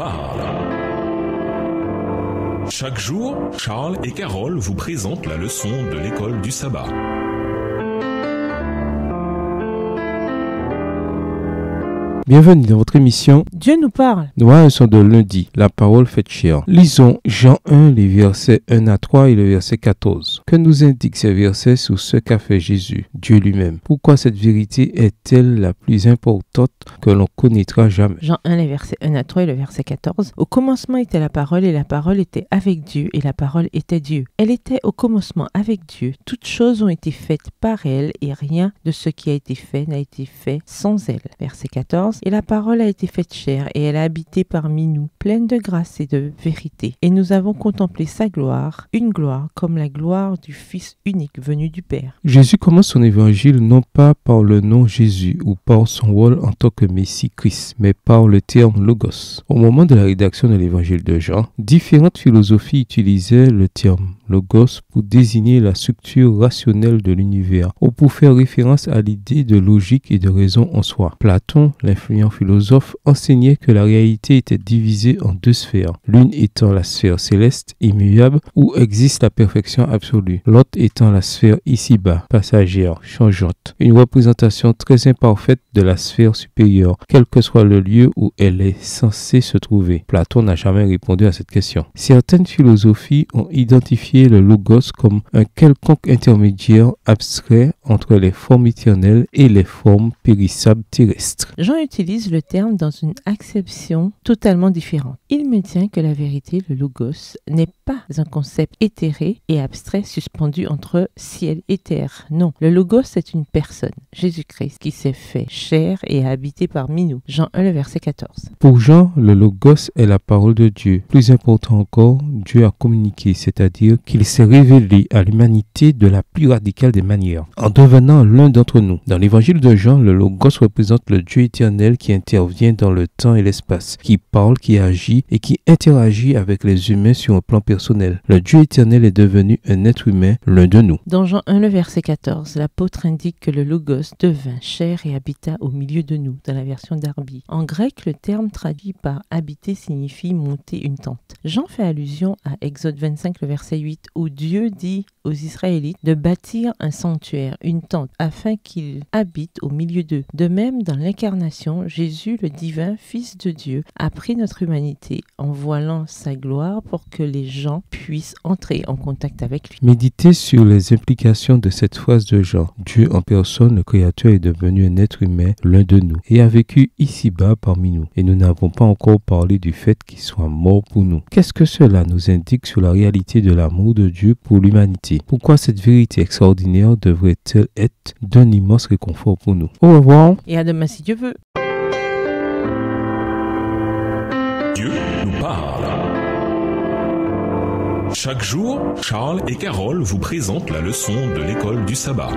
parle. Chaque jour, Charles et Carole vous présentent la leçon de l'école du sabbat. Bienvenue dans votre émission Dieu nous parle. Nous sommes de lundi, la parole faite chair. Lisons Jean 1, les versets 1 à 3 et le verset 14. Que nous indiquent ces versets sur ce qu'a fait Jésus, Dieu lui-même? Pourquoi cette vérité est-elle la plus importante que l'on connaîtra jamais? Jean 1, les versets 1 à 3 et le verset 14. Au commencement était la parole et la parole était avec Dieu et la parole était Dieu. Elle était au commencement avec Dieu. Toutes choses ont été faites par elle et rien de ce qui a été fait n'a été fait sans elle. Verset 14. Et la parole a été faite chair, et elle a habité parmi nous, pleine de grâce et de vérité. Et nous avons contemplé sa gloire, une gloire comme la gloire du Fils unique venu du Père. Jésus commence son évangile non pas par le nom Jésus ou par son rôle en tant que Messie Christ, mais par le terme Logos. Au moment de la rédaction de l'évangile de Jean, différentes philosophies utilisaient le terme Logos pour désigner la structure rationnelle de l'univers ou pour faire référence à l'idée de logique et de raison en soi. Platon, l'influent philosophe, enseignait que la réalité était divisée en deux sphères, l'une étant la sphère céleste, immuable, où existe la perfection absolue, l'autre étant la sphère ici-bas, passagère, changeante, une représentation très imparfaite de la sphère supérieure, quel que soit le lieu où elle est censée se trouver. Platon n'a jamais répondu à cette question. Certaines philosophies ont identifié le logos comme un quelconque intermédiaire abstrait entre les formes éternelles et les formes périssables terrestres. Jean utilise le terme dans une acception totalement différente. Il maintient que la vérité, le logos, n'est pas un concept éthéré et abstrait suspendu entre ciel et terre. Non, le logos est une personne, Jésus-Christ, qui s'est fait chair et a habité parmi nous. Jean 1, le verset 14. Pour Jean, le logos est la parole de Dieu. Plus important encore, Dieu a communiqué, c'est-à-dire qu'il s'est révélé à l'humanité de la plus radicale des manières, en devenant l'un d'entre nous. Dans l'évangile de Jean, le logos représente le Dieu éternel qui intervient dans le temps et l'espace, qui parle, qui agit et qui interagit avec les humains sur un plan personnel. Le Dieu éternel est devenu un être humain, l'un de nous. Dans Jean 1, le verset 14, l'apôtre indique que le logos devint chair et habita au milieu de nous, dans la version Darby. En grec, le terme traduit par habiter signifie monter une tente. Jean fait allusion à Exode 25, le verset 8, où Dieu dit aux Israélites de bâtir un sanctuaire, une tente, afin qu'il habite au milieu d'eux. De même, dans l'incarnation, Jésus, le divin Fils de Dieu, a pris notre humanité en voilant sa gloire pour que les gens puissent entrer en contact avec lui. Méditez sur les implications de cette phrase de Jean. Dieu en personne, le Créateur, est devenu un être humain, l'un de nous, et a vécu ici-bas parmi nous. Et nous n'avons pas encore parlé du fait qu'il soit mort pour nous. Qu'est-ce que cela nous indique sur la réalité de l'amour de Dieu pour l'humanité? Pourquoi cette vérité extraordinaire devrait-elle être d'un immense réconfort pour nous? Au revoir. Et à demain si Dieu veut. Dieu nous parle. Chaque jour, Charles et Carole vous présentent la leçon de l'école du sabbat.